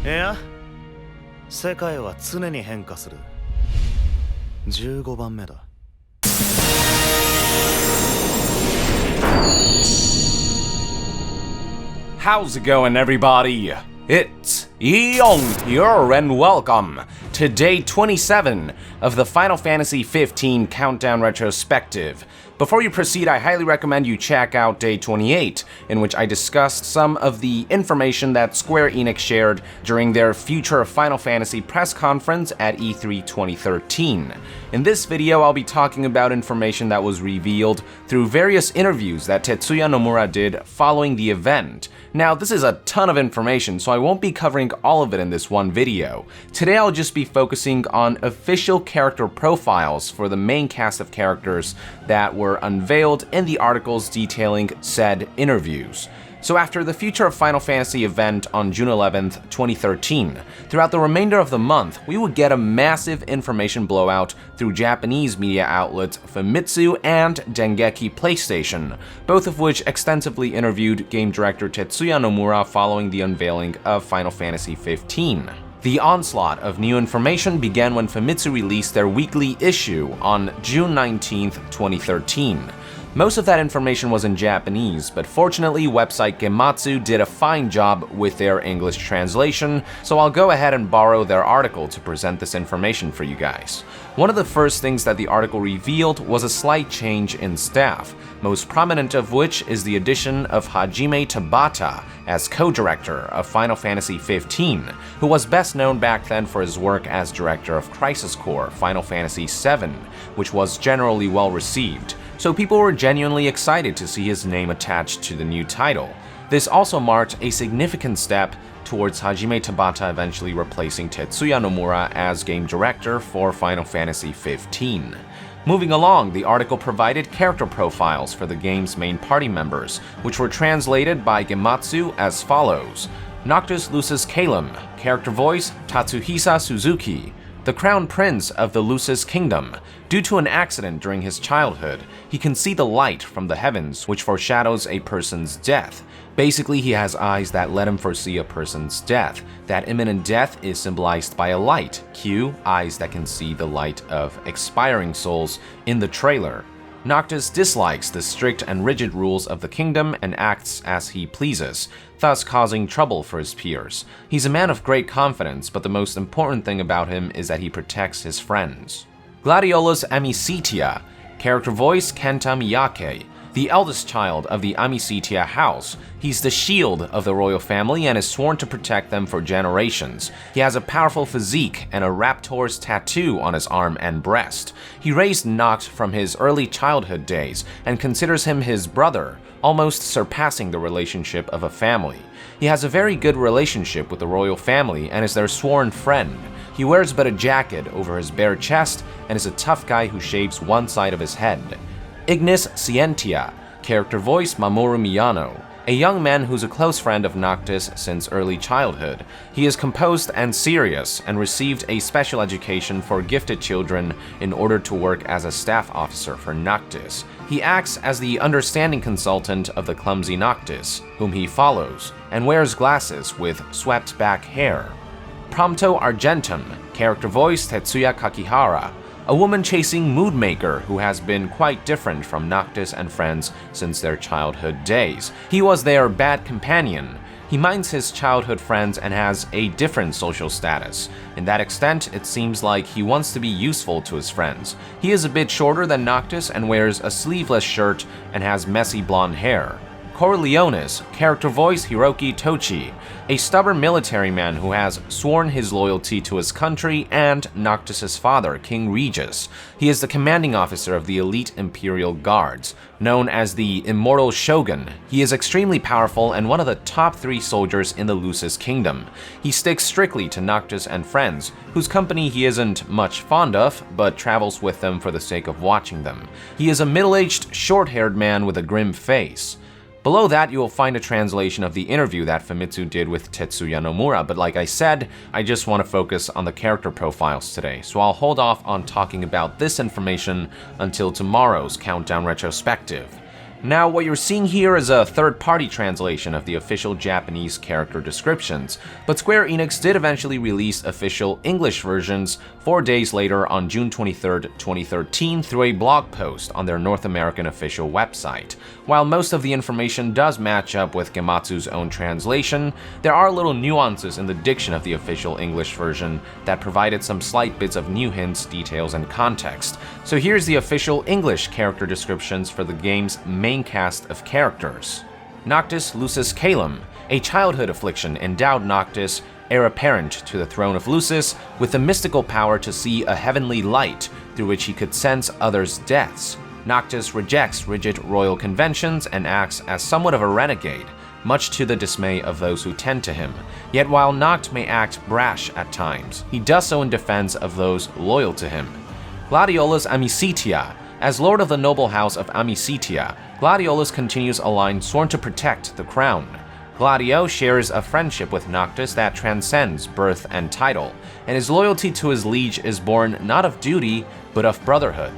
いや、世界は常に変化する。15番目だ。How's it going, everybody? It's Eong here, and welcome to day 27 of the Final Fantasy XV Countdown Retrospective. Before you proceed, I highly recommend you check out day 28, in which I discussed some of the information that Square Enix shared during their Future Final Fantasy press conference at E3 2013. In this video, I'll be talking about information that was revealed through various interviews that Tetsuya Nomura did following the event. Now, this is a ton of information, so I won't be covering all of it in this one video. Today, I'll just be focusing on official character profiles for the main cast of characters that were unveiled in the articles detailing said interviews. So after the Future of Final Fantasy event on June 11th, 2013, throughout the remainder of the month, we would get a massive information blowout through Japanese media outlets Famitsu and Dengeki PlayStation, both of which extensively interviewed game director Tetsuya Nomura following the unveiling of Final Fantasy XV. The onslaught of new information began when Famitsu released their weekly issue on June 19th, 2013. Most of that information was in Japanese, but fortunately website Gematsu did a fine job with their English translation, so I'll go ahead and borrow their article to present this information for you guys. One of the first things that the article revealed was a slight change in staff, most prominent of which is the addition of Hajime Tabata as co-director of Final Fantasy XV, who was best known back then for his work as director of Crisis Core Final Fantasy VII, which was generally well received. So people were genuinely excited to see his name attached to the new title. This also marked a significant step towards Hajime Tabata eventually replacing Tetsuya Nomura as game director for Final Fantasy XV. Moving along, the article provided character profiles for the game's main party members, which were translated by Gematsu as follows. Noctis Lucis Calum, character voice Tatsuhisa Suzuki. The Crown Prince of the Lucis Kingdom. Due to an accident during his childhood, he can see the light from the heavens, which foreshadows a person's death. Basically, he has eyes that let him foresee a person's death. That imminent death is symbolized by a light, cue eyes that can see the light of expiring souls in the trailer. Noctis dislikes the strict and rigid rules of the kingdom and acts as he pleases, thus causing trouble for his peers. He's a man of great confidence, but the most important thing about him is that he protects his friends. Gladiolus Amicitia, character voice Kenta Miyake. The eldest child of the Amicitia house, he's the shield of the royal family and is sworn to protect them for generations. He has a powerful physique and a raptor's tattoo on his arm and breast. He raised Noct from his early childhood days and considers him his brother, almost surpassing the relationship of a family. He has a very good relationship with the royal family and is their sworn friend. He wears but a jacket over his bare chest and is a tough guy who shaves one side of his head. Ignis Scientia, character voice Mamoru Miyano, a young man who's a close friend of Noctis since early childhood. He is composed and serious and received a special education for gifted children in order to work as a staff officer for Noctis. He acts as the understanding consultant of the clumsy Noctis, whom he follows, and wears glasses with swept back hair. Prompto Argentum, character voice Tetsuya Kakihara, a woman chasing mood maker who has been quite different from Noctis and friends since their childhood days. He was their bad companion. He minds his childhood friends and has a different social status. In that extent, it seems like he wants to be useful to his friends. He is a bit shorter than Noctis and wears a sleeveless shirt and has messy blonde hair. Corleonis, character voice Hiroki Tochi, a stubborn military man who has sworn his loyalty to his country and Noctis' father, King Regis. He is the commanding officer of the elite Imperial Guards, known as the Immortal Shogun. He is extremely powerful and one of the top 3 soldiers in the Lucis Kingdom. He sticks strictly to Noctis and friends, whose company he isn't much fond of, but travels with them for the sake of watching them. He is a middle-aged, short-haired man with a grim face. Below that, you will find a translation of the interview that Famitsu did with Tetsuya Nomura, but like I said, I just want to focus on the character profiles today, so I'll hold off on talking about this information until tomorrow's Countdown Retrospective. Now, what you're seeing here is a third-party translation of the official Japanese character descriptions, but Square Enix did eventually release official English versions 4 days later on June 23, 2013 through a blog post on their North American official website. While most of the information does match up with Gematsu's own translation, there are little nuances in the diction of the official English version that provided some slight bits of new hints, details, and context. So here's the official English character descriptions for the game's main cast of characters. Noctis Lucis Caelum, a childhood affliction endowed Noctis, heir apparent to the throne of Lucis, with the mystical power to see a heavenly light through which he could sense others' deaths. Noctis rejects rigid royal conventions and acts as somewhat of a renegade, much to the dismay of those who tend to him. Yet while Noct may act brash at times, he does so in defense of those loyal to him. Gladiolus Amicitia. As lord of the noble house of Amicitia, Gladiolus continues a line sworn to protect the crown. Gladio shares a friendship with Noctis that transcends birth and title, and his loyalty to his liege is born not of duty, but of brotherhood.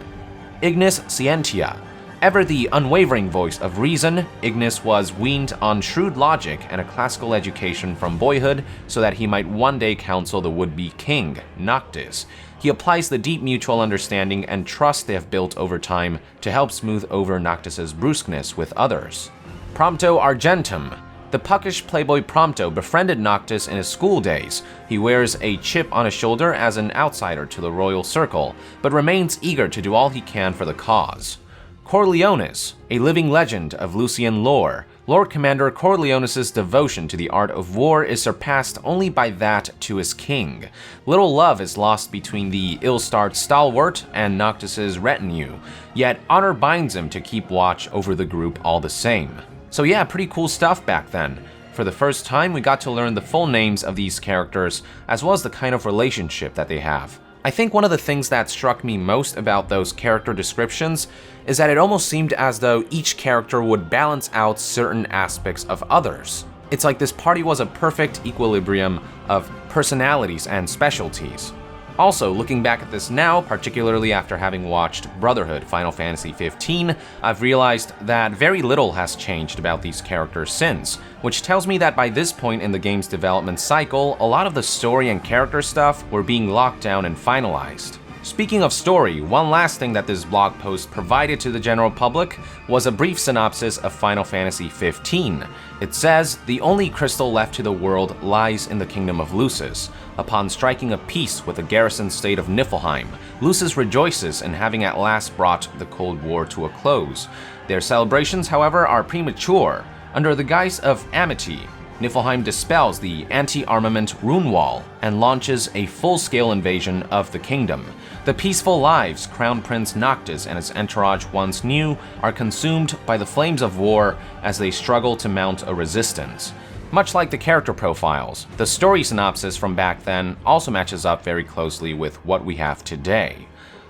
Ignis Scientia. Ever the unwavering voice of reason, Ignis was weaned on shrewd logic and a classical education from boyhood so that he might one day counsel the would-be king, Noctis. He applies the deep mutual understanding and trust they have built over time to help smooth over Noctis's brusqueness with others. Prompto Argentum. The puckish playboy Prompto befriended Noctis in his school days. He wears a chip on his shoulder as an outsider to the royal circle, but remains eager to do all he can for the cause. Corleones, a living legend of Lucian lore. Lord Commander Corleones' devotion to the art of war is surpassed only by that to his king. Little love is lost between the ill-starred stalwart and Noctis' retinue, yet honor binds him to keep watch over the group all the same. So yeah, pretty cool stuff back then. For the first time, we got to learn the full names of these characters, as well as the kind of relationship that they have. I think one of the things that struck me most about those character descriptions is that it almost seemed as though each character would balance out certain aspects of others. It's like this party was a perfect equilibrium of personalities and specialties. Also, looking back at this now, particularly after having watched Brotherhood Final Fantasy XV, I've realized that very little has changed about these characters since, which tells me that by this point in the game's development cycle, a lot of the story and character stuff were being locked down and finalized. Speaking of story, one last thing that this blog post provided to the general public was a brief synopsis of Final Fantasy XV. It says, "The only crystal left to the world lies in the kingdom of Lucis. Upon striking a peace with the garrison state of Niflheim, Lucis rejoices in having at last brought the Cold War to a close. Their celebrations, however, are premature. Under the guise of amity, Niflheim dispels the anti-armament rune wall and launches a full-scale invasion of the kingdom. The peaceful lives Crown Prince Noctis and his entourage once knew are consumed by the flames of war as they struggle to mount a resistance." Much like the character profiles, the story synopsis from back then also matches up very closely with what we have today.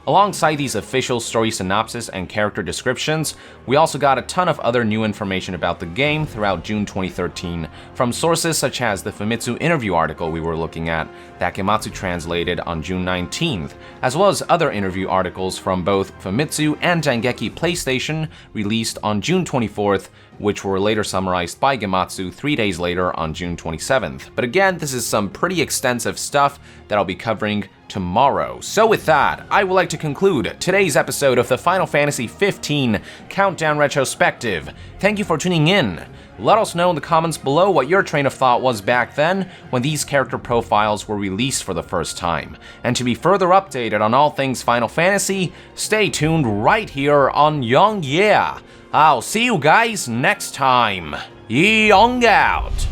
Alongside these official story synopsis and character descriptions, we also got a ton of other new information about the game throughout June 2013 from sources such as the Famitsu interview article we were looking at that Gematsu translated on June 19th, as well as other interview articles from both Famitsu and Dengeki PlayStation released on June 24th, which were later summarized by Gematsu 3 days later on June 27th. But again, this is some pretty extensive stuff that I'll be covering tomorrow. So with that, I would like to conclude today's episode of the Final Fantasy XV Countdown Retrospective. Thank you for tuning in. Let us know in the comments below what your train of thought was back then when these character profiles were released for the first time. And to be further updated on all things Final Fantasy, stay tuned right here on Young Yeah. I'll see you guys next time. Young out!